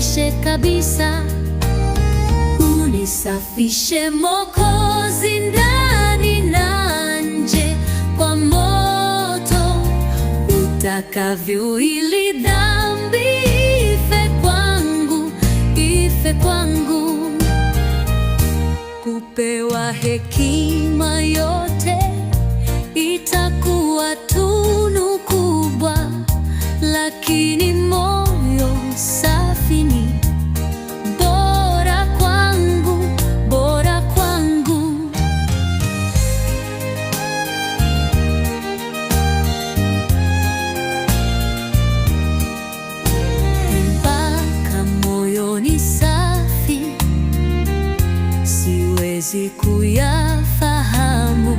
unisafishe kabisa. Unisafishe Mwokozi, ndani na nje kwa moto utakavyo, ili dhambi ife kwangu. Kupewa hekima yote itakuwa tunu kubwa, lakini moyo safi ni bora kwangu, bora kwangu. Mpaka moyo ni safi, siwezi kuyafahamu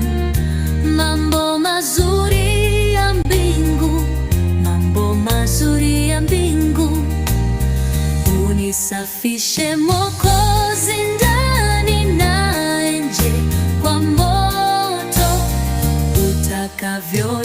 mambo mazuri ya mbingu, mambo mazuri ya mbingu. Unisafishe Mwokozi, ndani na nje kwa moto utakavyo,